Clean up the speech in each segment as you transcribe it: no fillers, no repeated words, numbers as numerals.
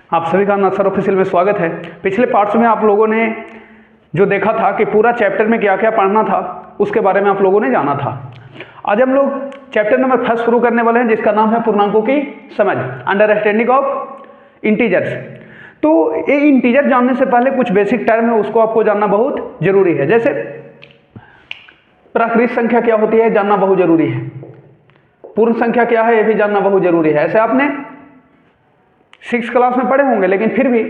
आप सभी का नसर ऑफिशियल में स्वागत है। पिछले पार्ट्स में आप लोगों ने जो देखा था कि पूरा चैप्टर में क्या क्या पढ़ना था उसके बारे में आप लोगों ने जाना था। आज हम लोग चैप्टर नंबर 1 शुरू करने वाले हैं जिसका नाम है पूर्णांकों की समझ, अंडरस्टैंडिंग ऑफ इंटीजर्स। तो ये इंटीजर जानने से पहले कुछ बेसिक टर्म है उसको आपको जानना बहुत जरूरी है। जैसे प्राकृत संख्या क्या होती है जानना बहुत जरूरी है, पूर्ण संख्या क्या है ये भी जानना बहुत जरूरी है। ऐसे आपने 6 क्लास में पढ़े होंगे, लेकिन फिर भी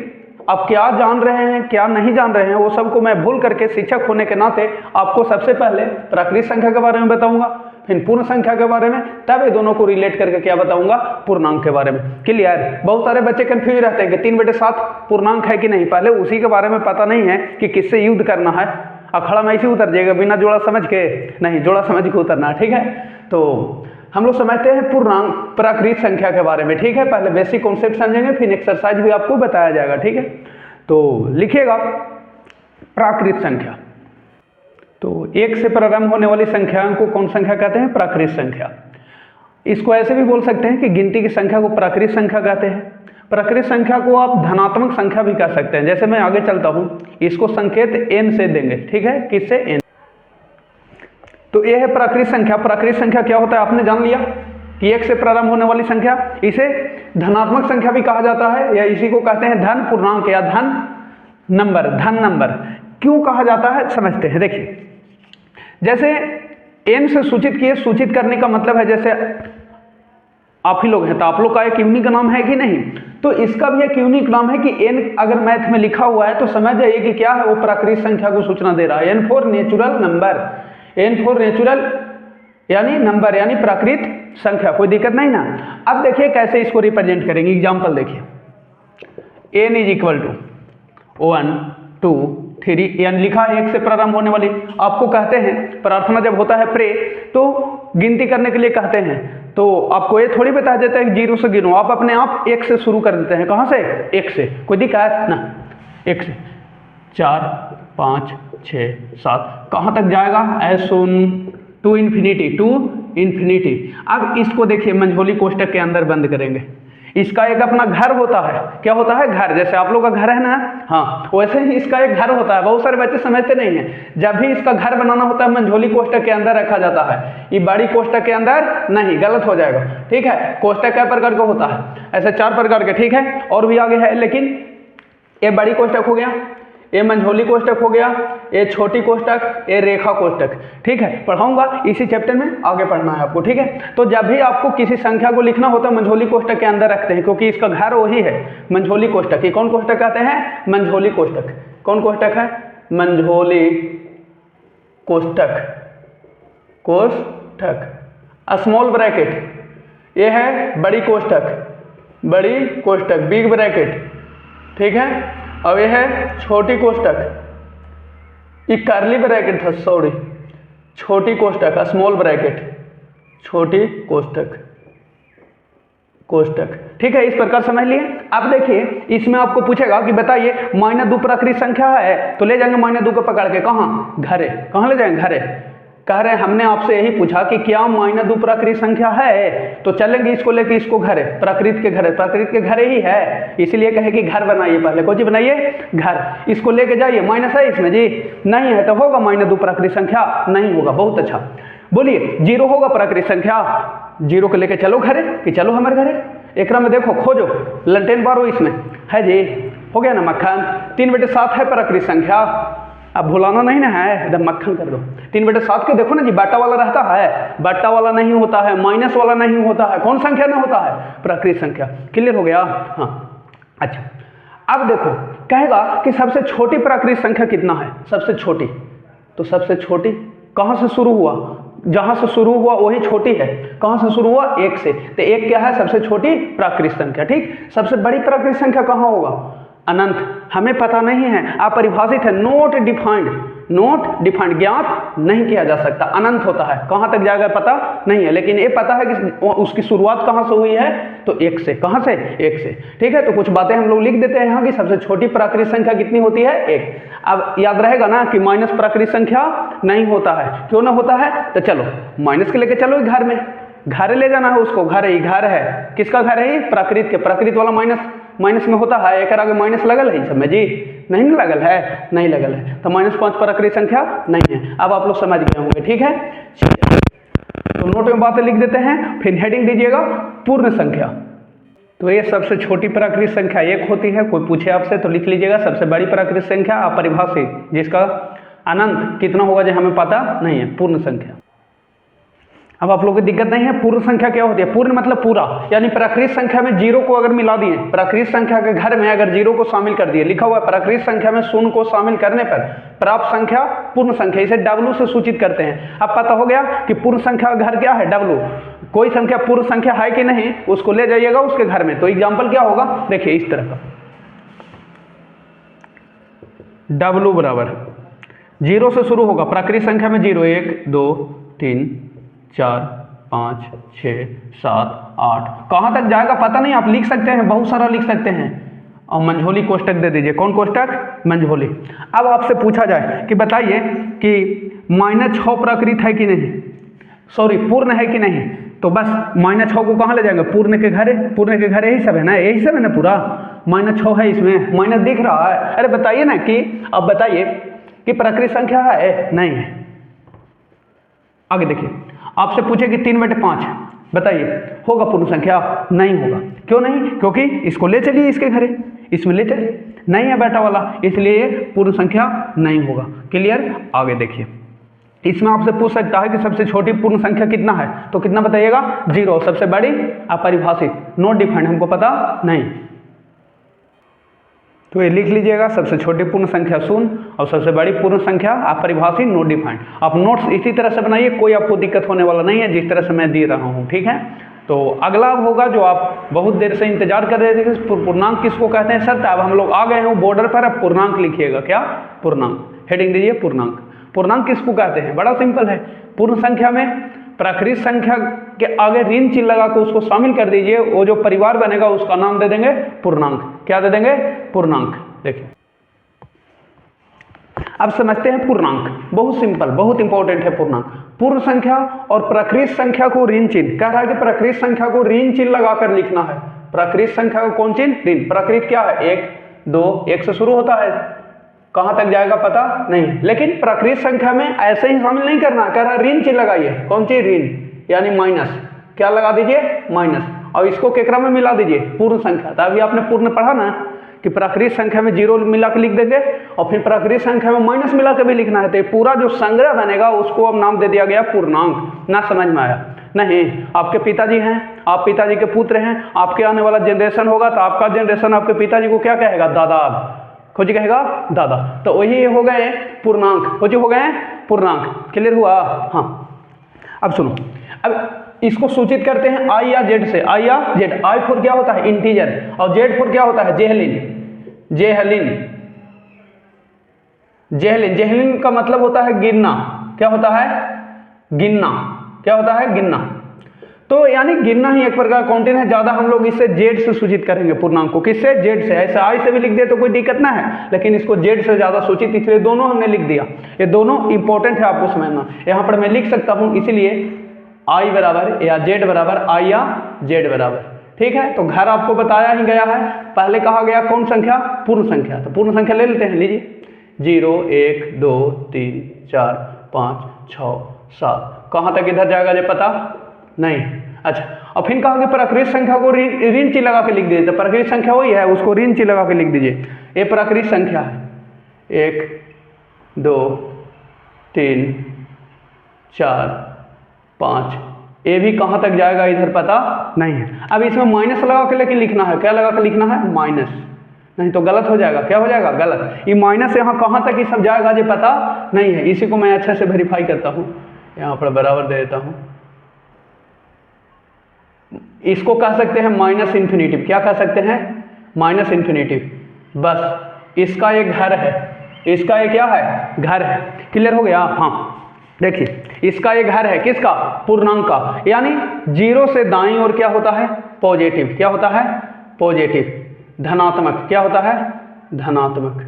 आप क्या जान रहे हैं क्या नहीं जान रहे हैं वो सबको मैं भूल करके शिक्षक होने के नाते आपको सबसे पहले प्राकृत संख्या के बारे में बताऊंगा, फिर पूर्ण संख्या के बारे में, तब ये दोनों को रिलेट करके क्या बताऊंगा, पूर्णांक के बारे में। क्लियर? बहुत सारे बच्चे कंफ्यूज रहते हैं कि 3/7 पूर्णांक है कि नहीं, पहले उसी के बारे में पता नहीं है कि किससे युद्ध करना है। अखाड़ा में ऐसे उतर जाएगा बिना जोड़ा समझ के, नहीं जोड़ा समझ के उतरना, ठीक है। तो हम लोग समझते हैं पूर्णांक प्राकृत संख्या के बारे में, ठीक है। पहले बेसिक कॉन्सेप्ट समझेंगे, फिर एक्सरसाइज भी आपको बताया जाएगा, ठीक है। तो लिखिएगा प्राकृत संख्या। तो 1 से प्रारंभ होने वाली संख्याओं को कौन संख्या कहते हैं? प्राकृत संख्या। इसको ऐसे भी बोल सकते हैं कि गिनती की संख्या को प्राकृत संख्या कहते हैं। प्राकृत संख्या को आप धनात्मक संख्या भी कह सकते हैं। जैसे मैं आगे चलता हूं, इसको संकेत n से देंगे, ठीक है। किससे? n। तो यह है प्राकृत संख्या। प्राकृत संख्या क्या होता है आपने जान लिया कि 1 से प्रारंभ होने वाली संख्या, इसे धनात्मक संख्या भी कहा जाता है, या इसी को कहते हैं धन पूर्णांक या धन नंबर। धन नंबर क्यों कहा जाता है समझते हैं। देखिए, जैसे n से सूचित किए, सूचित करने का मतलब है जैसे आप ही लोग हैं तो आप लोग का एक यूनिक नाम है कि नहीं, तो इसका भी एक यूनिक नाम है कि n अगर मैथ में लिखा हुआ है तो समझ जाइए कि क्या है, वो प्राकृत संख्या को सूचना दे रहा है। n for natural number, n for natural यानी नंबर यानी प्राकृत संख्या, कोई दिक्कत नहीं ना। अब देखिए कैसे इसको रिप्रेजेंट करेंगे। एग्जांपल देखिए, n इज इक्वल टू 1 2 3, यानी लिखा है 1 से प्रारंभ होने वाली। आपको कहते हैं प्रार्थना जब होता है प्रे, तो गिनती करने के लिए कहते हैं, तो आपको ये थोड़ी बता देता है कि 0 से गिनो, आप अपने आप 1 से शुरू कर देते हैं। कहाँ से? 1 से। कोई दिक्कत ना, 1 से 4 5 6 7 कहाँ तक जाएगा? To infinity. अब इसको देखिए मंझोली कोष्टक के अंदर बंद करेंगे। इसका एक अपना घर होता है। क्या होता है? घर। जैसे आप लोग का घर है ना, हाँ, वैसे ही इसका एक घर होता है। बहुत सारे बच्चे समझते नहीं हैं, जब भी इसका घर बनाना होता है मंझोली कोष्टक के अंदर रखा जाता है, ये बड़ी कोष्टक के अंदर नहीं, गलत हो जाएगा, ठीक है। कोष्टक कई प्रकार का होता है? ऐसे 4 प्रकार के, ठीक है, और भी आगे है, लेकिन ये बड़ी कोष्टक हो गया, ये मंझोली कोष्टक हो गया, ये छोटी कोष्टक, ये रेखा कोष्टक, ठीक है। पढ़ाऊंगा इसी चैप्टर में, आगे पढ़ना है आपको, ठीक है। तो जब भी आपको किसी संख्या को लिखना होता है मंझोली कोष्टक के अंदर रखते हैं, क्योंकि इसका घर वही है, मंझोली कोष्टक। ये कौन कोष्टक कहते हैं? मंझोली कोष्टक। कौन कोष्टक है? मंझोली कोष्टक। स्मॉल ब्रैकेट ये है बड़ी कोष्टक, बड़ी कोष्टक बिग ब्रैकेट, ठीक है। अब यह है छोटी कोष्टक, ये कर्ली ब्रैकेट था, सॉरी, छोटी कोष्टक स्मॉल ब्रैकेट, छोटी कोष्टक, ठीक है। इस प्रकार समझ लिए। अब देखिए इसमें आपको पूछेगा कि बताइए -2 प्राकृत संख्या है, तो ले जाएंगे -2 को पकड़ के कहाँ? घरे। कहाँ ले जाएंगे? घरे। कह रहे हैं हमने आपसे यही पूछा कि क्या -2 प्राकृत संख्या है, तो चलेंगे इसको लेके इसको घरे, प्राकृत के घरे, प्राकृत के घरे ही है, इसलिए कहे कि घर बनाइए, पहले कोई चीज बनाइए घर। इसको लेके जाइए, माइनस है इसमें जी, नहीं है तो होगा -2 प्राकृत संख्या, नहीं होगा, बहुत अच्छा। बोलिए 0 होगा प्राकृत संख्या, 0 को लेके चलो घरे, कि चलो हमारे घरे। एकरा में देखो, खोजो, लंटेन बारो इसमें है जी, हो गया ना मक्खन। 3/7 है प्राकृत संख्या, अब भुलाना नहीं ना है, एकदम मक्खन कर दो। 3/7 के देखो ना जी, बाटा वाला रहता है, बाटा वाला नहीं होता है, माइनस वाला नहीं होता है, कौन संख्या में होता है? प्राकृत संख्या। क्लियर हो गया? हाँ, अच्छा। अब देखो कहेगा कि सबसे छोटी प्राकृत संख्या कितना है? सबसे छोटी, तो सबसे छोटी कहाँ से शुरू हुआ? जहां से शुरू हुआ वही छोटी है। कहां से शुरू हुआ? 1 से, तो 1 क्या है? सबसे छोटी प्राकृत संख्या, ठीक। सबसे बड़ी प्राकृत संख्या कहां होगा? अनंत। हमें पता नहीं है, अपरिभाषित है, नोट डिफाइंड, ज्ञात नहीं किया जा सकता, अनंत होता है। कहां तक जाएगा पता नहीं है, लेकिन ये पता है कि उसकी शुरुआत कहां से हुई है, तो 1 से। कहां से? 1 से, ठीक है। तो कुछ बातें हम लोग लिख देते हैं यहाँ की, सबसे छोटी प्राकृत संख्या कितनी होती है? 1। अब याद रहेगा ना कि माइनस प्राकृत संख्या नहीं होता है। क्यों ना होता है? तो चलो माइनस के लेके चलो घर में, घर ले जाना है उसको, घर है, किसका घर है? प्राकृत के, प्राकृत वाला माइनस माइनस में होता है, एक आगे माइनस लगल है सब में जी, नहीं ना लगल है, नहीं लगल है, तो -5 प्राकृत संख्या नहीं है। अब आप लोग समझ गए होंगे, ठीक है। तो नोट में बातें लिख देते हैं, फिर हेडिंग दीजिएगा पूर्ण संख्या। तो ये सबसे छोटी प्राकृत संख्या 1 होती है, कोई पूछे आपसे तो लिख लीजिएगा सबसे बड़ी प्राकृत संख्या अपरिभाषित, जिसका अनंत कितना होगा जो हमें पता नहीं है, पूर्ण संख्या। अब आप लोगों को दिक्कत नहीं है, पूर्ण संख्या क्या होती है? पूर्ण मतलब पूरा, यानी प्राकृत संख्या में जीरो को अगर मिला दिए, प्राकृत संख्या के घर में अगर जीरो को शामिल कर दिए, लिखा हुआ है प्राकृत संख्या में शून्य को शामिल करने पर प्राप्त संख्या पूर्ण संख्या, इसे W से सूचित करते हैं। अब पता हो गया कि पूर्ण संख्या का घर क्या है, W। कोई संख्या पूर्ण संख्या है कि नहीं, उसको ले जाइएगा उसके घर में। तो एग्जाम्पल क्या होगा, देखिए इस तरह का, W बराबर जीरो से शुरू होगा, प्राकृत संख्या में जीरो, 1 2 3 4 5 6 7 8, कहाँ तक जाएगा पता नहीं, आप लिख सकते हैं, बहुत सारा लिख सकते हैं। और मंझोली कोष्टक दे दीजिए, कौन कोष्टक? मंझोली। अब आपसे पूछा जाए कि बताइए कि -6 प्राकृत है कि नहीं, सॉरी पूर्ण है कि नहीं, तो बस -6 को कहाँ ले जाएंगे? पूर्ण के घरे, पूर्ण के घरे यही सब है ना, यही सब है ना पूरा, -6 है, इसमें माइनस दिख रहा है। अरे बताइए ना कि, अब बताइए कि प्राकृत संख्या है, नहीं है। आगे देखिए, आपसे पूछे कि 3/5 बताइए होगा पूर्ण संख्या? नहीं होगा। क्यों नहीं? क्योंकि इसको ले चलिए इसके घरे, इसमें ले चलिए, नहीं है बेटा वाला, इसलिए पूर्ण संख्या नहीं होगा। क्लियर? आगे देखिए, इसमें आपसे पूछ सकता है कि सबसे छोटी पूर्ण संख्या कितना है, तो कितना बताइएगा? 0। सबसे बड़ी अपरिभाषित, नॉट डिफाइंड, हमको पता नहीं। तो ये लिख लीजिएगा, सबसे छोटी पूर्ण संख्या 0 और सबसे बड़ी पूर्ण संख्या अपरिभाषित, नोट डिफाइंड। आप नोट्स इसी तरह से बनाइए, कोई आपको दिक्कत होने वाला नहीं है, जिस तरह से मैं दे रहा हूँ, ठीक है। तो अगला होगा जो आप बहुत देर से इंतजार कर रहे थे, पूर्णांक किसको कहते हैं सर? अब हम लोग आ गए हैं बॉर्डर पर, अब पूर्णांक लिखिएगा। क्या? पूर्णांक। हेडिंग दीजिए पूर्णांक। पूर्णांक किसको कहते हैं? बड़ा सिंपल है, पूर्ण संख्या में प्राकृत संख्या के आगे ऋण चिन्ह लगा के उसको शामिल कर दीजिए, वो जो परिवार बनेगा उसका नाम दे देंगे पूर्णांक। क्या दे देंगे? पूर्णांक। देखिए अब समझते हैं पूर्णांक, बहुत सिंपल, बहुत इंपॉर्टेंट है पूर्णांक। पूर्ण संख्या और प्राकृत संख्या को ऋण चिन्ह, कह रहा है कि प्राकृत संख्या को ऋण चिन्ह लगाकर लिखना है। प्राकृत संख्या को कौन चिन्ह? ऋण। प्राकृत क्या है? 1 2, 1 से शुरू होता है, कहां तक जाएगा पता नहीं, लेकिन प्राकृत संख्या में ऐसे ही शामिल नहीं करना, कह रहा ऋण चिन्ह लगाइए। कौन सी? ऋण, यानी माइनस। क्या लगा दीजिए? माइनस। और इसको केकरा में मिला दीजिए? पूर्ण संख्या। तो अभी आपने पूर्ण पढ़ा ना कि प्राकृत संख्या में 0 मिला के लिख देंगे और फिर प्राकृत संख्या में माइनस मिला के भी लिखना है। तो पूरा जो संग्रह बनेगा उसको अब नाम दे दिया गया पूर्णांक। ना समझ में आया? नहीं। आपके पिताजी हैं, आप पिताजी के पुत्र हैं, आपके आने वाला जनरेशन होगा तो आपका जनरेशन आपके पिताजी को क्या कहेगा? दादा। खोजी कहेगा दादा। तो वही हो गए पूर्णांक, खोजी हो गए पूर्णांक। क्लियर हुआ? हाँ। अब सुनो, अब इसको सूचित करते हैं आई या जेड से। आई या जेड। आई फॉर क्या होता है? इंटीजर, और जेड फॉर क्या होता है? जेहलिन। जेहलिन, जेहलिन, जेहलिन का मतलब होता है गिनना। क्या होता है? गिनना। क्या होता है? गिनना। तो यानी गिनना ही एक प्रकार काउंटिंग है। ज्यादा हम लोग इससे जेड से सूचित करेंगे पूर्णांक को। किससे? जेड से। ऐसे आई से भी लिख दे तो कोई दिक्कत ना है, लेकिन इसको जेड से ज्यादा सूचित, इसलिए दोनों हमने लिख दिया। ये दोनों इंपॉर्टेंट है आपको समझना। यहां पर मैं लिख सकता हूं, इसीलिए आई बराबर या जेड बराबर आई या जेड बराबर। ठीक है। तो घर आपको बताया ही गया है। पहले कहा गया कौन संख्या? पूर्ण संख्या। तो पूर्ण संख्या ले लेते हैं, लीजिए। 0 1 2 3 4 5 6 7, कहां तक इधर जाएगा ये पता नहीं। अच्छा, और फिर कहा कि प्राकृत संख्या को ऋण चिन्ह लगा के लिख दीजिए। तो प्राकृत संख्या वही है, उसको ऋण चिन्ह लगा के लिख दीजिए। ये प्राकृत संख्या है, 1 2 3 4 5। ये भी कहां तक जाएगा इधर पता नहीं है। अब इसमें माइनस लगा के लेकिन लिखना है। क्या लगा के लिखना है? माइनस, नहीं तो गलत हो जाएगा। क्या हो जाएगा? गलत। ये माइनस यहाँ कहां तक ये सब जाएगा ये पता नहीं है। इसी को मैं अच्छे से वेरीफाई करता हूँ, यहाँ पर बराबर दे देता हूँ। इसको कह सकते हैं माइनस इन्फिनिटिव। क्या कह सकते हैं? Minus infinitive. बस इसका एक घर है, इसका एक क्या है? घर है। क्लियर हो गया? हाँ। देखिए, इसका एक घर है, किसका? पूर्णांक का। यानी 0 से दाईं ओर क्या होता है? पॉजिटिव। क्या होता है? पॉजिटिव, धनात्मक। क्या होता है? धनात्मक।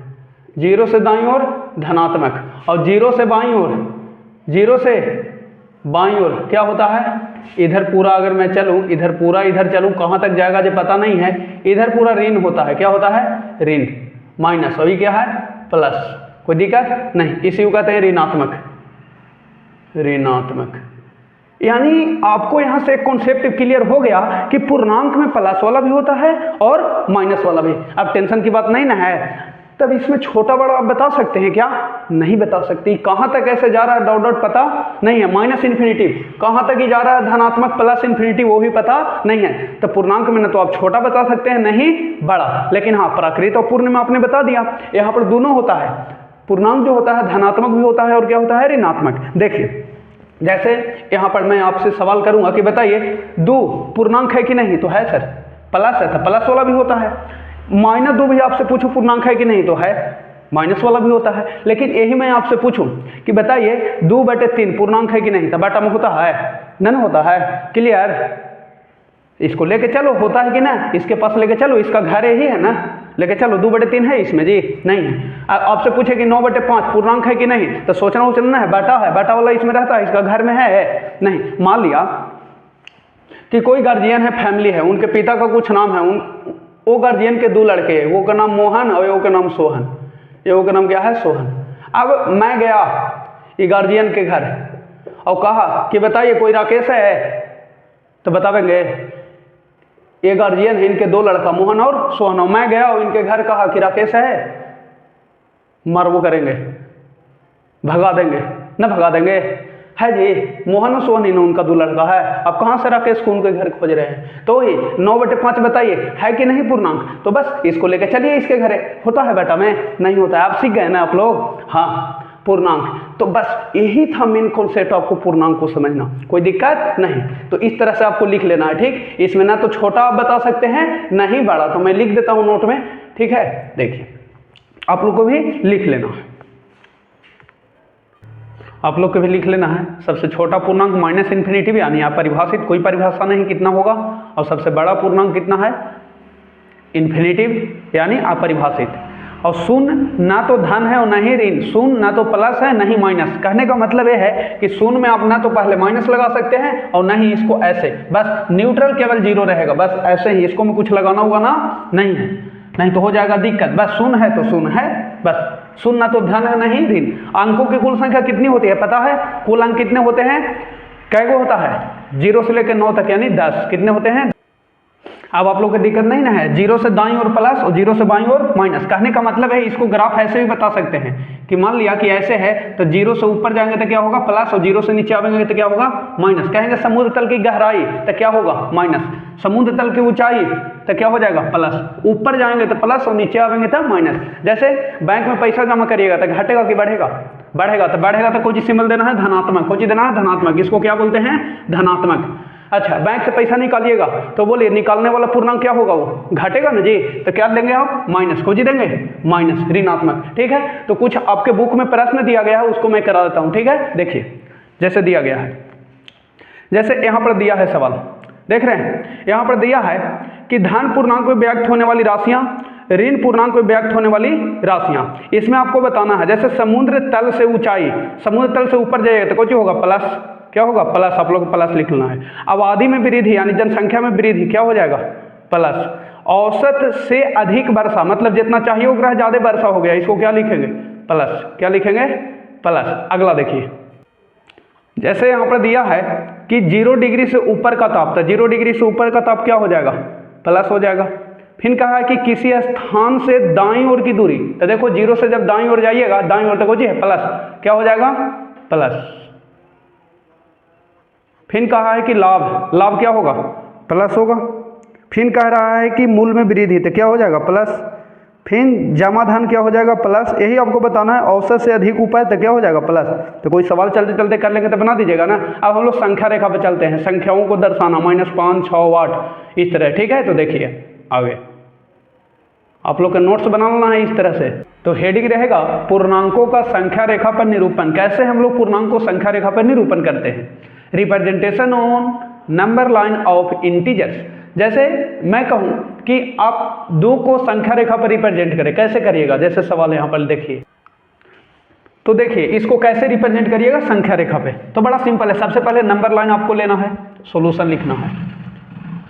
0 से दाईं ओर धनात्मक, और 0 से बाईं ओर, 0 से बाईं ओर क्या होता है? इधर पूरा अगर मैं चलूँ, इधर पूरा इधर चलूँ, कहाँ तक जाएगा जो पता नहीं है। इधर पूरा ऋण होता है, क्या होता है, ऋण, माइनस, अभी क्या है, प्लस, कोई दिक्कत नहीं, इसी को कहते हैं ऋणात्मक, ऋणात्मक। यानी आपको यहाँ से एक कॉन्सेप्ट क्लियर हो गया कि पूर्णांक में प्लस वाला भी होता है और माइनस वाला भी। अब टेंशन की बात नहीं ना है। तब इसमें छोटा बड़ा आप बता सकते हैं क्या, नहीं बता सकती। कहाँ तक ऐसे जा रहा है डॉट डॉट पता नहीं है, माइनस इन्फिनिटिव कहाँ तक ही जा रहा है, धनात्मक प्लस इन्फिनिटिव वो भी पता नहीं है। तो पूर्णांक में न तो आप छोटा बता सकते हैं नहीं बड़ा, लेकिन हाँ प्राकृत और पूर्ण में आपने बता दिया। यहाँ पर दोनों होता है, पूर्णांक जो होता है धनात्मक भी होता है और क्या होता है, ऋणात्मक। देखिए जैसे यहाँ पर मैं आपसे सवाल करूंगा कि बताइए 2 पूर्णांक है कि नहीं, तो है सर, प्लस है तो प्लस वाला भी होता है। -2 भी आपसे पूछो पूर्णांक है कि नहीं, तो है, माइनस वाला भी होता है। लेकिन यही मैं आपसे पूछूं कि बताइए 2/3 पूर्णांक है कि नहीं, तो बटा में होता है, नहीं होता है, क्लियर। इसको लेके चलो, होता है कि ना, इसके पास लेके चलो, इसका घर यही है ना, लेके चलो। 2/3 है इसमें जी, नहीं है। आपसे पूछे कि 9/5 पूर्णांक है कि नहीं, तो सोचना उचलना है, बटा है, बटा वाला इसमें रहता है, इसका घर में है नहीं। मान लिया कि कोई गार्जियन है, फैमिली है, उनके पिता का कुछ नाम है, वो गार्जियन के 2 लड़के हैं, वो का नाम मोहन और वो का नाम सोहन, ये का नाम क्या है, सोहन। अब मैं गया ये गार्जियन के घर और कहा कि बताइए कोई राकेश है, तो बतावेंगे ये गार्जियन है, इनके 2 लड़का मोहन और सोहन। मैं गया और इनके घर कहा कि राकेश है, मरवो करेंगे, भगा देंगे, न भगा देंगे, है जी, मोहन और सोहन इन्हों उनका 2 लड़का है। अब कहाँ से राकेश को उनके घर खोज रहे हैं, तो ही 9/5 बताइए है कि नहीं पूर्णांक, तो बस इसको लेकर चलिए इसके घर, होता है बेटा में, नहीं होता है। आप सीख गए ना आप लोग, हाँ पूर्णांक। तो बस यही था मेन कॉन्सेप्ट, आपको पूर्णांक को समझना, कोई दिक्कत नहीं। तो इस तरह से आपको लिख लेना है, ठीक। इसमें ना तो छोटा आप बता सकते हैं ना ही बड़ा, तो मैं लिख देता हूं नोट में, ठीक है। देखिए आप लोग को भी लिख लेना है, आप लोग को भी लिख लेना है। सबसे छोटा पूर्णांक माइनस इन्फिनिटी, यानी आप परिभाषित, कोई परिभाषा नहीं कितना होगा, और सबसे बड़ा पूर्णांक कितना है, इन्फिनिटिव यानी अपरिभाषित। और शून्य ना तो धन है और ना ही ऋण, शून्य ना तो प्लस है ना ही माइनस। कहने का मतलब यह है कि शून्य में आप ना तो पहले माइनस लगा सकते हैं और ना ही इसको ऐसे, बस न्यूट्रल केवल 0 रहेगा, बस ऐसे ही। इसको में कुछ लगाना होगा ना, नहीं है, नहीं तो हो जाएगा दिक्कत। बस शून्य है तो शून्य है, बस शून्य ना तो धन है नहीं ऋण। अंकों की कुल संख्या कितनी होती है पता है, कुल अंक कितने होते हैं, कैगो होता है, 0 से लेकर 9 तक, यानी 10 कितने होते हैं। अब आप लोग को दिक्कत नहीं ना है, 0 से दाईं ओर प्लस और 0 से बाईं ओर माइनस। कहने का मतलब है इसको ग्राफ ऐसे भी बता सकते हैं कि मान लिया कि ऐसे है तो 0 से ऊपर जाएंगे तो क्या होगा प्लस, और 0 से नीचे आएंगे तो क्या होगा माइनस। कहेंगे समुद्र तल की गहराई तो क्या होगा माइनस, समुद्र तल की ऊंचाई तो क्या हो जाएगा प्लस, ऊपर जाएंगे तो प्लस और नीचे आएंगे तो माइनस। जैसे बैंक में पैसा जमा करिएगा तो घटेगा कि बढ़ेगा, बढ़ेगा। तो बढ़ेगा तो कोई सिंबल देना है धनात्मक, कोई देना है धनात्मक, इसको क्या बोलते हैं धनात्मक। अच्छा बैंक से पैसा निकालिएगा तो बोलिए निकालने वाला पूर्णांक क्या होगा, वो घटेगा ना जी, तो क्या देंगे आप माइनस, को जी देंगे माइनस, ऋणात्मक, ठीक है। तो कुछ आपके बुक में प्रश्न दिया गया है उसको मैं करा देता हूं, ठीक है। देखिए जैसे दिया गया है, जैसे यहां पर दिया है सवाल, देख रहे हैं यहां पर दिया है कि धन पूर्णांक में व्यक्त होने वाली राशियां, ऋण पूर्णांक में व्यक्त होने वाली राशियां। इसमें आपको बताना है जैसे समुद्र तल से ऊंचाई, समुद्र तल से ऊपर जाएगा तो कुछ होगा प्लस, क्या होगा प्लस, आप लोग को प्लस लिख लेना है। आबादी में वृद्धि यानी जनसंख्या में वृद्धि क्या हो जाएगा प्लस। औसत से अधिक वर्षा, मतलब जितना चाहिए वो ग्रह ज्यादा वर्षा हो गया, इसको क्या लिखेंगे प्लस, क्या लिखेंगे प्लस। अगला देखिए जैसे यहाँ पर दिया है कि 0 डिग्री से ऊपर का ताप, तो 0 डिग्री से ऊपर का ताप क्या हो जाएगा प्लस हो जाएगा। फिर कहा है कि किसी स्थान से दाईं ओर की दूरी, तो देखो 0 से जब दाईं ओर जाइएगा, दाईं ओर तक हो जी है प्लस, क्या हो जाएगा प्लस। फिर कहा है कि लाभ, लाभ क्या होगा प्लस होगा। फिर कह रहा है कि मूल में वृद्धि, तो क्या हो जाएगा प्लस। फिर जमा धन क्या हो जाएगा प्लस, यही आपको बताना है। औसत से अधिक ऊपर तो क्या हो जाएगा प्लस। तो कोई सवाल चलते चलते कर लेंगे तो बना दीजिएगा ना। अब हम लोग संख्या रेखा पर चलते हैं, संख्याओं को दर्शाना, -5, 6, 8 इस तरह, ठीक है। तो देखिए आगे आप लोग का नोट्स बनाना है इस तरह से। तो हेडिंग रहेगा पूर्णांकों का संख्या रेखा पर निरूपण। कैसे हम लोग पूर्णांक को संख्या रेखा पर निरूपण करते हैं, representation on number line of integers. जैसे मैं कहूं कि आप 2 को संख्या रेखा पर रिप्रेजेंट करें, कैसे करिएगा, जैसे सवाल यहां पर देखिए। तो देखिए इसको कैसे रिप्रेजेंट करिएगा संख्या रेखा पे, तो बड़ा सिंपल है। सबसे पहले नंबर लाइन आपको लेना है, सॉल्यूशन लिखना है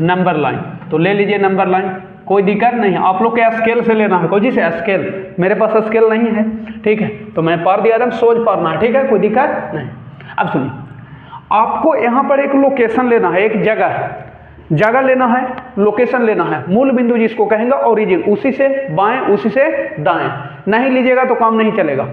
नंबर लाइन, तो ले लीजिए नंबर लाइन, कोई दिक्कत नहीं है। आप लोग के स्केल से लेना है, कोई जी से स्केल, मेरे पास स्केल नहीं है, ठीक है, तो मैं पार दिया एकदम सोच पारना है, ठीक है, कोई दिक्कत नहीं। अब सुनिए, आपको यहाँ पर एक लोकेशन लेना है, एक जगह लेना है, लोकेशन लेना है, मूल बिंदु जिसको कहेंगे ओरिजिन, उसी से बाएं उसी से दाएं, नहीं लीजिएगा तो काम नहीं चलेगा,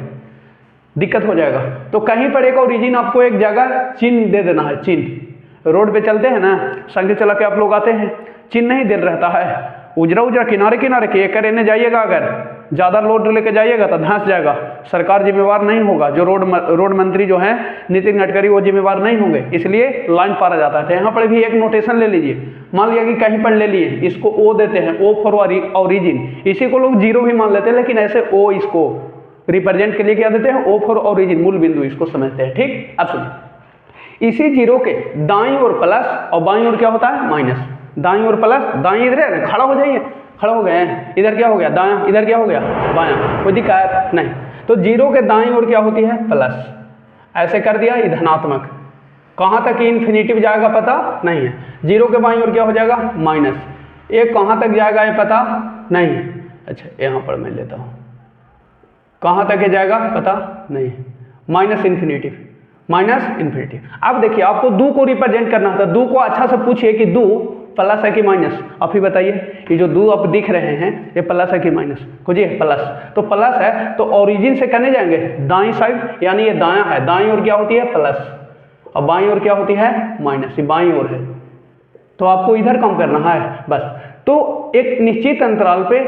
दिक्कत हो जाएगा। तो कहीं पर एक ओरिजिन, आपको एक जगह चिन्ह दे देना है, चिन्ह। रोड पे चलते हैं ना, साइकिल चला के आप लोग आते हैं, चिन्ह नहीं दे रहता है, उजरा किनारे किनारे के एक रहने जाइएगा, अगर ज़्यादा लोड लेके जाइएगा तो धंस जाएगा, सरकार जिम्मेवार नहीं होगा, जो रोड मंत्री जो हैं नितिन गडकरी वो जिम्मेवार नहीं होंगे, इसलिए लाइन पारा जाता है। तो यहाँ पर भी एक नोटेशन ले लीजिए, मान लिया कि कहीं पर ले लिए, इसको ओ देते हैं, ओ फॉर ओरिजिन, इसी को लोग जीरो भी मान लेते हैं, लेकिन ऐसे ओ इसको रिप्रेजेंट के लिए क्या देते हैं, ओ फॉर ओरिजिन, मूल बिंदु इसको समझते हैं, ठीक। अब सुनिए, इसी जीरो के दाईं ओर प्लस और बाईं ओर क्या होता है माइनस, दाईं ओर प्लस, दाईं इधर है, खड़ा हो जाइए, खड़ा हो गए हैं, इधर क्या हो गया दायां, इधर क्या हो गया बायां, कोई दिक्कत नहीं। तो जीरो के दाईं ओर क्या होती है प्लस, ऐसे कर दिया ये धनात्मक, कहाँ तक इन्फिनिटिव जाएगा पता नहीं है, जीरो के बाईं ओर क्या हो जाएगा माइनस, एक कहाँ तक जाएगा ये पता नहीं है, अच्छा यहाँ पर मैं लेता हूँ, कहाँ तक ये जाएगा पता नहीं है, माइनस इन्फिनिटिव। अब देखिए आपको दो को रिप्रेजेंट करना था, दो को अच्छा से पूछिए कि दो प्लस है कि माइनस, आप ही बताइए, ये जो दो आप दिख रहे हैं ये प्लस है कि माइनस, खोजिए प्लस, तो प्लस है तो ओरिजिन से करने जाएंगे दाईं साइड, यानी ये दायां है, दाईं ओर क्या होती है प्लस और बाईं ओर क्या होती है माइनस, ये बाईं ओर है, तो आपको इधर कम करना है बस। तो एक निश्चित अंतराल पे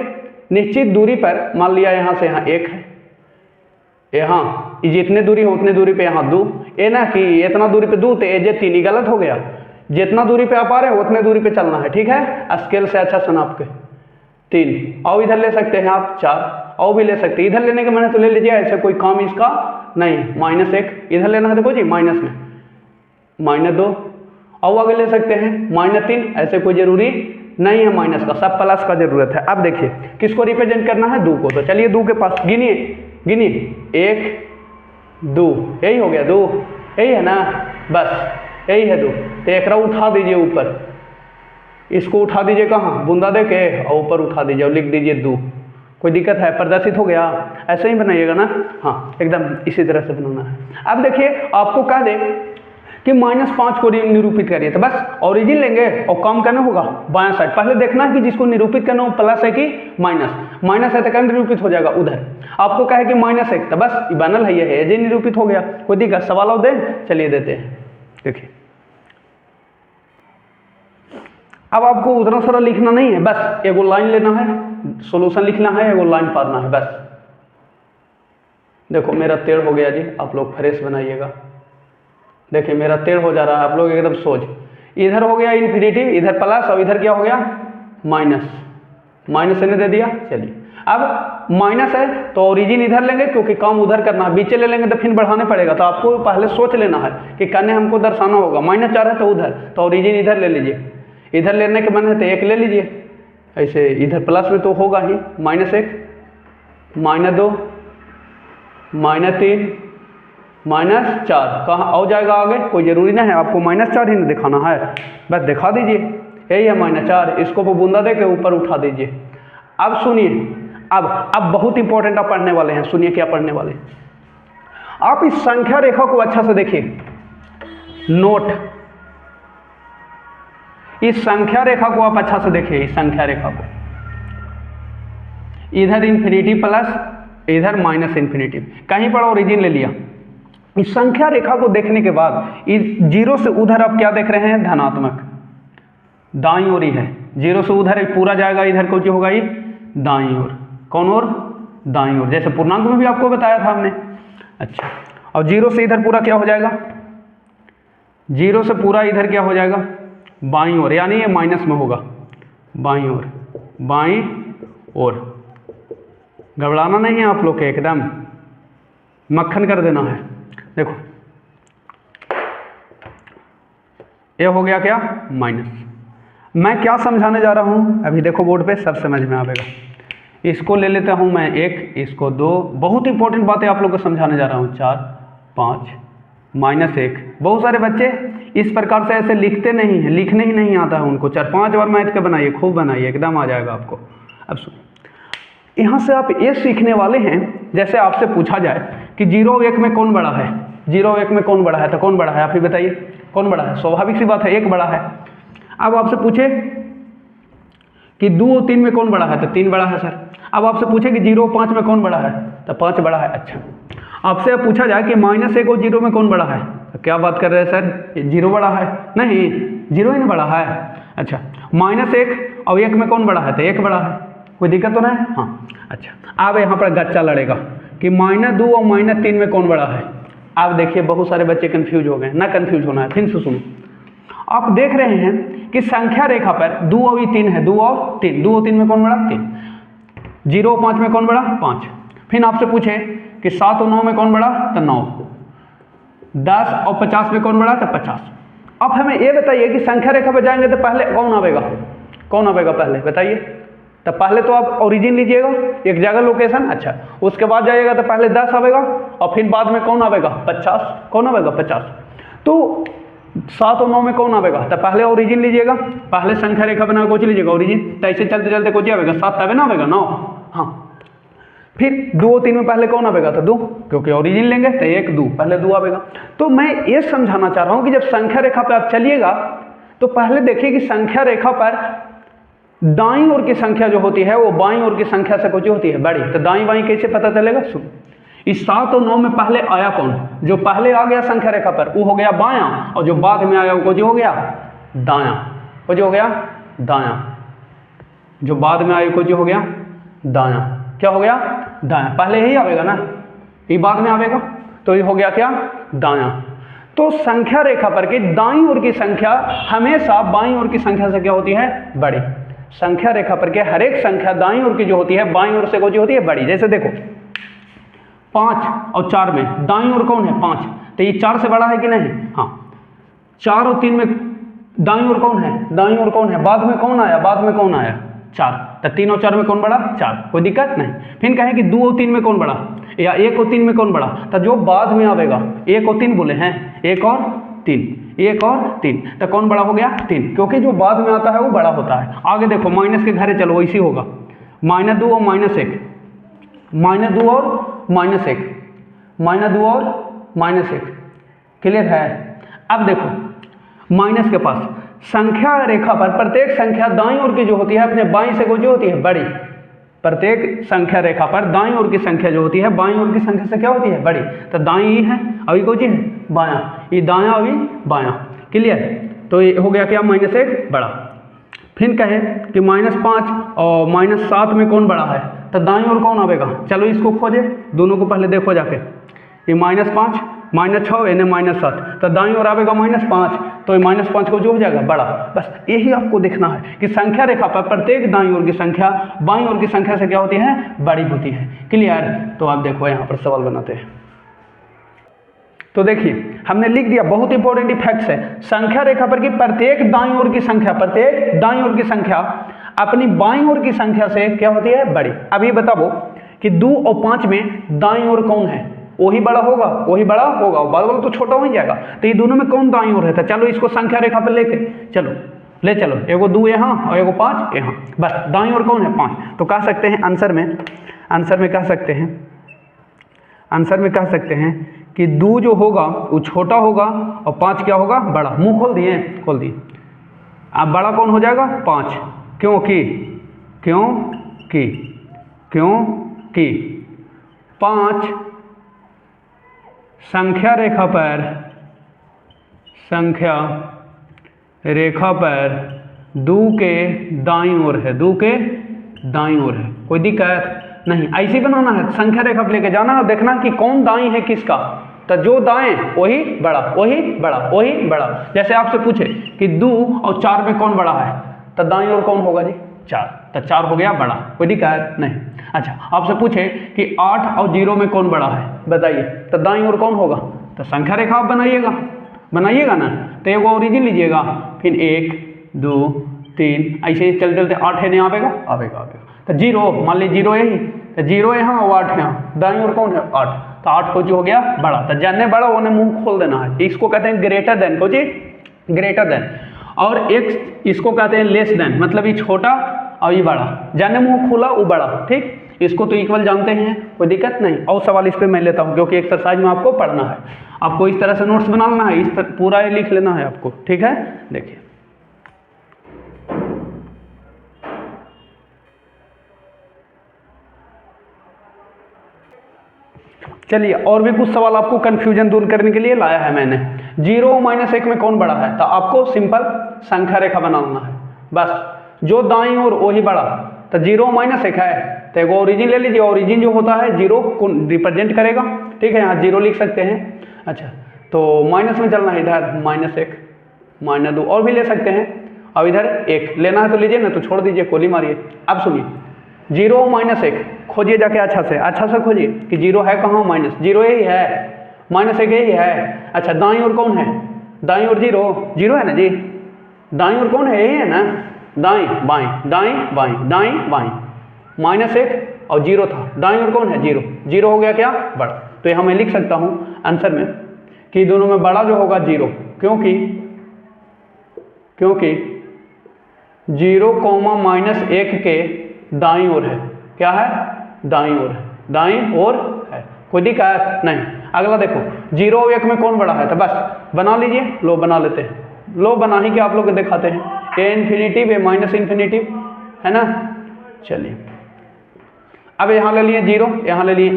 निश्चित दूरी पर, मान लिया यहाँ से यहाँ एक है, यहाँ जितने दूरी हो उतने दूरी पे यहाँ दो, ये ना कि इतना दूरी पे दो तो ये तीन ही गलत हो गया, जितना दूरी पे आप आ रहे हो उतने दूरी पे चलना है, ठीक है, स्केल से अच्छा सुना आपके तीन, और इधर ले सकते हैं आप चार, और भी ले सकते हैं, इधर लेने के मैंने तो ले लीजिए, ऐसे कोई काम इसका नहीं, माइनस एक, इधर लेना है देखो जी माइनस में माइनस दो, और आगे ले सकते हैं माइनस तीन, ऐसे कोई जरूरी नहीं है माइनस का, सब प्लस का जरूरत है। अब देखिए किसको रिप्रेजेंट करना है दो को, तो चलिए दो के पास गिनिए एक दो, यही हो गया दो, यही है ना, बस यही है दो, तो एक उठा दीजिए ऊपर, इसको उठा दीजिए कहाँ बूंदा दे के और ऊपर उठा दीजिए और लिख दीजिए दो, कोई दिक्कत है, प्रदर्शित हो गया, ऐसे ही बनाइएगा ना, हाँ एकदम इसी तरह से बनाना है। अब देखिए आपको कह दे कि -5 को निरूपित करिए, तो बस ओरिजिन लेंगे और काम करना होगा बायां साइड, पहले देखना है कि जिसको निरूपित करना हो प्लस है कि माइनस है तो क्या निरूपित हो जाएगा उधर, आपको कहे कि -1 तो बस बनल है ये जे निरूपित हो गया, कोई दिक्कत सवाल और दें, चलिए देते हैं। देखिए अब आपको उतना सारा लिखना नहीं है, बस एगो लाइन लेना है, सॉल्यूशन लिखना है, एगो लाइन पारना है बस। देखो मेरा टेढ़ हो गया जी, आप लोग फ्रेश बनाइएगा, देखिए मेरा टेढ़ हो जा रहा है, आप लोग एकदम सोच, इधर हो गया इन्फिनिटिव, इधर प्लस और इधर क्या हो गया माइनस ने दे दिया। चलिए अब माइनस है तो ओरिजिन इधर लेंगे क्योंकि काम उधर करना है, बीचे ले लेंगे तो फिर बढ़ाने पड़ेगा, तो आपको पहले सोच लेना है कि करने हमको दर्शाना होगा, -4 है तो उधर, तो ओरिजिन इधर ले लीजिए, इधर लेने के मन है तो एक ले लीजिए, ऐसे इधर प्लस में तो होगा ही -1 -2 -3 -4, कहाँ हो जाएगा आगे, कोई ज़रूरी नहीं है आपको -4 ही नहीं दिखाना है, बस दिखा दीजिए यही है -4, इसको बूंदा दे के ऊपर उठा दीजिए। अब सुनिए, अब बहुत इंपॉर्टेंट आप पढ़ने वाले हैं, सुनिए क्या पढ़ने वाले हैं आप, इस संख्या रेखा को अच्छा से देखिए, नोट इस संख्या रेखा को आप अच्छा से देखिए, इस संख्या रेखा को, इधर इन्फिनिटी प्लस इधर -इन्फिनिटी, कहीं पर ओरिजिन ले लिया, इस संख्या रेखा को देखने के बाद इस जीरो से उधर आप क्या देख रहे हैं धनात्मक, दाईं ओर ही है, जीरो से उधर पूरा जाएगा, इधर कुछ होगा ये दाईं ओर, कौन ओर दाईं ओर, जैसे पूर्णांक में भी आपको बताया था हमने। अच्छा, और जीरो से इधर पूरा क्या हो जाएगा, जीरो से पूरा इधर क्या हो जाएगा बाईं ओर, यानी ये माइनस में होगा, बाईं ओर, घबराना नहीं है आप लोग के, एकदम मक्खन कर देना है। देखो ये हो गया क्या माइनस, मैं क्या समझाने जा रहा हूँ अभी देखो बोर्ड पे सब समझ में आएगा, इसको ले लेता हूँ मैं 1, इसको 2, बहुत इंपॉर्टेंट बातें आप लोग को समझाने जा रहा हूँ, 4 5 -1 बहुत सारे बच्चे इस प्रकार से ऐसे लिखते नहीं हैं, लिखने ही नहीं आता है उनको। 4-5 बार मैथ के बनाइए, खूब बनाइए, एकदम आ जाएगा आपको। अब सुनिए, यहाँ से आप ये सीखने वाले हैं, जैसे आपसे पूछा जाए कि 0 और 1 में कौन बड़ा है, 0 और 1 में कौन बड़ा है, तो कौन बड़ा है, आप ही बताइए कौन बड़ा है। स्वाभाविक सी बात है, 1 बड़ा है। अब आपसे पूछे कि 2 और 3 में कौन बड़ा है, तो 3 बड़ा है सर। अब आपसे पूछे कि 0 और 5 में कौन बड़ा है, तो 5 बड़ा है। अच्छा, आपसे अब पूछा जाए कि -1 और 0 में कौन बड़ा है, तो क्या बात कर रहे हैं सर, 0 बड़ा है। नहीं, 0 ही नहीं बड़ा है। अच्छा, -1 और 1 में कौन बड़ा है, तो 1 बड़ा है। कोई दिक्कत तो नहीं? हाँ। अच्छा, अब यहाँ पर गच्चा लड़ेगा कि -2 और -3 में कौन बड़ा है। आप देखिए, बहुत सारे बच्चे कंफ्यूज हो गए ना, कंफ्यूज होना है, फिर से सुनो। आप देख रहे हैं कि संख्या रेखा पर 2 और 3 है, 2 और 3, 2 और 3 में कौन बड़ा, 3। 0 और 5 में कौन बड़ा, 5। फिर आपसे पूछे कि 7 और 9 में कौन बड़ा, तो 9। 10 और 50 में कौन बड़ा, तो 50। अब हमें ये बताइए कि संख्या रेखा पर जाएंगे तो पहले कौन आवेगा, कौन आवेगा पहले, बताइए। तो पहले तो आप ओरिजिन लीजिएगा, एक जगह लोकेशन। अच्छा, उसके बाद जाइएगा तो पहले 10 आवेगा और फिर बाद में कौन आवेगा, 50। कौन आवेगा, 50। तो 7 और 9 में कौन आवेगा, तो पहले ओरिजिन लीजिएगा, पहले संख्या रेखा बना कोच लीजिएगा ओरिजिन, तो ऐसे चलते चलते कोच आवेगा 7, तब ना आवेगा 9। हाँ, फिर 2 और 3 में पहले कौन आवेगा, तो 2, क्योंकि ओरिजिन लेंगे तो 1 2, पहले 2 आवेगा। तो मैं ये समझाना चाह रहा हूँ कि जब संख्या रेखा पर आप चलिएगा तो पहले देखिए कि संख्या रेखा पर दाईं ओर की संख्या जो होती है वो बाईं ओर की संख्या से कुछ होती है बड़ी। तो दाईं बाईं कैसे पता चलेगा, सुन। इस 7 और 9 में पहले आया कौन, जो पहले आ गया संख्या रेखा पर वो हो गया बायां, और जो बाद में आया वो जो हो गया दायां, वो जो हो गया दायां, जो बाद में आया को जो हो गया दायां। क्या हो गया, दायां। पहले ही आवेगा ना, ये बाद में आवेगा, तो ये हो गया क्या, दायां। तो संख्या रेखा पर की दाईं ओर की संख्या हमेशा बाईं ओर की संख्या से क्या होती है, बड़ी। संख्या रेखा पर के हर एक संख्या दाईं ओर की जो होती है बाईं ओर से जो होती है बड़ी। जैसे देखो 5 और 4 में दाईं ओर कौन है, 5, तो ये 4 से बड़ा है कि नहीं। हाँ, 4 और 3 में दाईं ओर कौन है, दाईं ओर कौन है, बाद में कौन आया, बाद में कौन आया, 4। तो 3 और 4 में कौन बड़ा, 4, कोई दिक्कत नहीं। फिर कहें कि 2 और 3 में कौन बड़ा, या 1 और 3 में कौन बड़ा, तो जो बाद में आवेगा 1 और 3 बोले हैं, 1 और 3, 1 और 3, तो कौन बड़ा हो गया, 3, क्योंकि जो बाद में आता है वो बड़ा होता है। आगे देखो माइनस के घरे चलो, वैसे होगा -2 और -1, -2 और -1, -2 और -1, क्लियर है। अब देखो माइनस के पास संख्या रेखा पर प्रत्येक संख्या दाईं ओर की जो होती है अपने बाईं से जो होती है बड़ी। प्रत्येक संख्या रेखा पर दाईं ओर की संख्या जो होती है बाईं ओर की संख्या से क्या होती है, बड़ी। तो दाईं ही है, अभी कौन है, बायां, ये दायां अभी बायां, क्लियर। तो ये हो गया क्या, -1 बड़ा। फिर कहे कि -5 और -7 में कौन बड़ा है, तो दाईं ओर कौन आवेगा, चलो इसको खोजे, दोनों को पहले देखो जाके। ये -5 -6 यानी -7, तो दाईं ओर आवेगा -5, तो ये -5 को जो हो जाएगा बड़ा। बस यही आपको देखना है कि संख्या रेखा पर प्रत्येक दाईं ओर की संख्या बाईं ओर की संख्या से क्या होती है, बड़ी होती है, क्लियर। तो आप देखो यहाँ पर सवाल बनाते हैं। तो देखिए हमने लिख दिया, बहुत इंपॉर्टेंट फैक्ट्स है। संख्या रेखा पर की प्रत्येक दाईं ओर की संख्या, प्रत्येक दाईं ओर की संख्या अपनी बाईं ओर की संख्या से क्या होती है, बड़ी। अब ये बताओ कि 2 और 5 में दाईं ओर कौन है, वही बड़ा होगा, वही बड़ा होगा, बाद वाला तो छोटा हो ही जाएगा। तो ये दोनों में कौन दाईं ओर रहता है, चलो इसको संख्या रेखा पर लेके चलो, ले चलो, एगो 2 यहाँ और एगो 5 यहाँ, बस दाईं ओर कौन है, 5। तो कह सकते हैं आंसर में कह सकते हैं, आंसर में कह सकते हैं कि 2 जो होगा वो छोटा होगा और 5 क्या होगा, बड़ा। मुंह खोल दिए, खोल दिए। अब बड़ा कौन हो जाएगा, 5, क्योंकि 5 संख्या रेखा पर 2 के दाईं ओर है, 2 के दाईं ओर है, कोई दिक्कत नहीं। ऐसे बनाना है, संख्या रेखा पर लेके जाना है, देखना कि कौन दाईं है किसका, तो जो दाएं वही बड़ा, वही बड़ा, वही बड़ा। जैसे आपसे पूछे कि 2 और 4 में कौन बड़ा है, तो दाईं ओर कौन होगा जी, 4, तो 4 हो गया बड़ा, कोई दिक्कत नहीं। अच्छा, आपसे पूछे कि 8 और 0 में कौन बड़ा है, बताइए, तो दाईं ओर कौन होगा, तो संख्या रेखा आप बनाइएगा ना, तो एगो ओरिजिन लीजिएगा, फिर 1 2 3 ऐसे चलते चलते 8 है नहीं आवेगा। तो 0 मान लीजिए 0 यही, तो 0 यहाँ और 8 यहाँ, दाईं ओर कौन है, 8। तो तो 8 को जो हो गया बड़ा, तो जानने बड़ा उन्हें मुंह खोल देना है, इसको कहते हैं ग्रेटर देन, को जी ग्रेटर देन। और एक इसको कहते हैं लेस देन, मतलब ये छोटा और ये बड़ा, जानने मुंह खोला वो बड़ा, ठीक। इसको तो इक्वल जानते हैं, कोई दिक्कत नहीं। और सवाल इस पे मैं लेता हूँ क्योंकि एक्सरसाइज में आपको पढ़ना है, आपको इस तरह से नोट्स बनाना है, इस तरह पूरा ये लिख लेना है आपको, ठीक है। देखिए चलिए, और भी कुछ सवाल आपको कंफ्यूजन दूर करने के लिए लाया है मैंने। 0 - 1 में कौन बड़ा है, तो आपको सिंपल संख्या रेखा बनाना है, बस जो दाईं ओर वही बड़ा। तो 0 - 1 है तो एक ओरिजिन ले लीजिए, ओरिजिन जो होता है 0 को रिप्रेजेंट करेगा, ठीक है, यहाँ 0 लिख सकते हैं। अच्छा, तो माइनस में चलना है, इधर -1 -2 और भी ले सकते हैं, और इधर 1 लेना है तो लीजिए, ना तो छोड़ दीजिए, कोली मारिए। अब सुनिए 0 - 1 खोजिए जाके, अच्छा से खोजिए कि 0 है कहाँ, -0 यही है, -1 यही है। अच्छा, दाईं ओर कौन है, दाईं ओर 0 है ना जी, दाईं ओर कौन है, यही है ना, दाईं बाईं दाईं बाईं दाईं बाईं, -1 और 0 था, दाईं ओर कौन है 0 हो गया क्या बड़ा। तो यहाँ मैं लिख सकता हूँ आंसर में कि दोनों में बड़ा जो होगा 0, क्योंकि 0, -1 के दाईं ओर है, क्या है, दाईं ओर है, दाईं ओर है, कोई दिक्कत नहीं। अगला देखो 0 और 1 में कौन बड़ा है, तो बस बना लीजिए, लो बना लेते हैं, लो बना ही के आप लोग को दिखाते हैं। ए इन्फिनिटिव, ए माइनस इन्फिनिटिव, है ना। चलिए अब यहाँ ले लिए 0, यहाँ ले लिए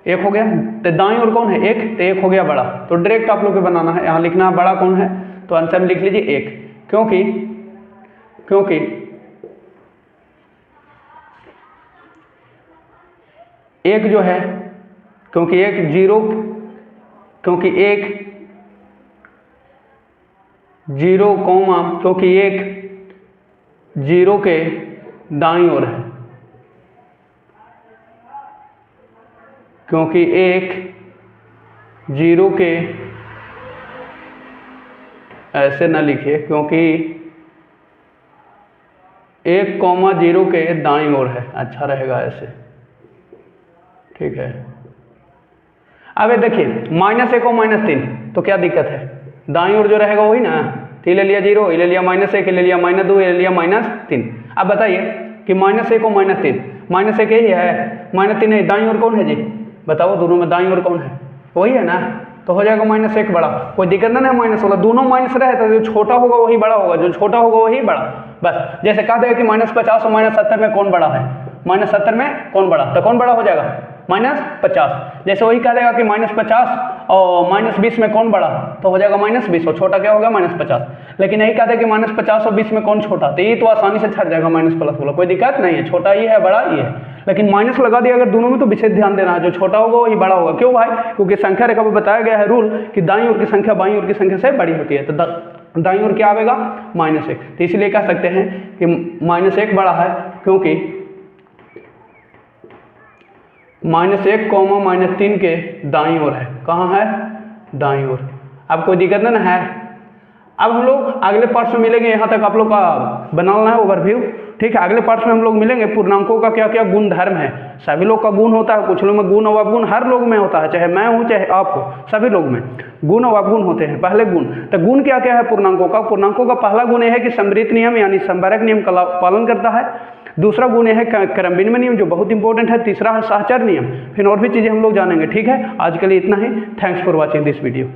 1 हो गया, तो दाईं ओर कौन है 1, तो 1 हो गया बड़ा। तो डायरेक्ट आप लोग को बनाना है, यहाँ लिखना है बड़ा कौन है, तो आंसर में लिख लीजिए 1, क्योंकि 1 जो है, क्योंकि 1 0 क्योंकि 1 0 के दाईं ओर है, क्योंकि 1 0 के, ऐसे ना लिखिए, क्योंकि 1, 0 के दाईं ओर है, अच्छा रहेगा ऐसे, ठीक है। अब देखिए -1 और -3, तो क्या दिक्कत है, दाईं ओर जो रहेगा वही ना, तो ले लिया 0, ले लिया -1, ले लिया -2, ले लिया -3। अब बताइए कि -1 और -3, -1 यही है, -3 है, दाईं ओर कौन है जी, बताओ दोनों में दाईं ओर कौन है, वही है ना, तो हो जाएगा -1 बड़ा, कोई दिक्कत नहीं है, माइनस वाला, दोनों माइनस रहे तो जो छोटा होगा वही बड़ा होगा, जो छोटा होगा वही बड़ा। बस जैसे कह देगा कि -50 और -70 में कौन बड़ा है, -70 में कौन बड़ा, तो कौन बड़ा हो जाएगा -50। जैसे वही कह देगा कि -50 और -20 में कौन बड़ा, तो हो जाएगा -20 और छोटा क्या होगा -50। लेकिन यही कहते हैं कि -50 और 20 में कौन छोटा, तो ये तो आसानी से छट जाएगा माइनस प्लस वाला, कोई दिक्कत नहीं है, छोटा ही है बड़ा ही है, लेकिन माइनस लगा दिया अगर दोनों में तो विशेष ध्यान देना है, जो छोटा होगा वही बड़ा होगा। क्यों भाई, क्योंकि संख्या रेखा में बताया गया है रूल कि दाईं ओर की संख्या बाईं ओर की संख्या से बड़ी होती है, तो दाईं ओर क्या आएगा -1, तो इसलिए कह सकते हैं कि -1 बड़ा है, क्योंकि -1, -3 के दाईं ओर है, कहाँ है, दाईं ओर। अब कोई दिक्कत नहीं है। अब हम लोग अगले पार्ट्स में मिलेंगे, यहाँ तक आप लोग का बनाना है ओवरव्यू, ठीक है। अगले पार्ट्स में हम लोग मिलेंगे पूर्णांकों का क्या क्या गुण धर्म है, सभी लोग का गुण होता है, कुछ लोग में गुण और अवगुण, हर लोग में होता है, चाहे मैं हूँ चाहे आप हो, सभी लोग में गुण और अवगुण होते हैं। पहले गुण, तो गुण क्या क्या है पूर्णांकों का, पूर्णांकों का पहला गुण यह है कि समृद्ध नियम यानी संवरक नियम का पालन करता है। दूसरा गुण यह है क्रम विनिमय नियम जो बहुत इंपॉर्टेंट है। तीसरा है सहचर नियम, फिर और भी चीज़ें हम लोग जानेंगे, ठीक है। आज के लिए इतना ही, thanks for watching this video.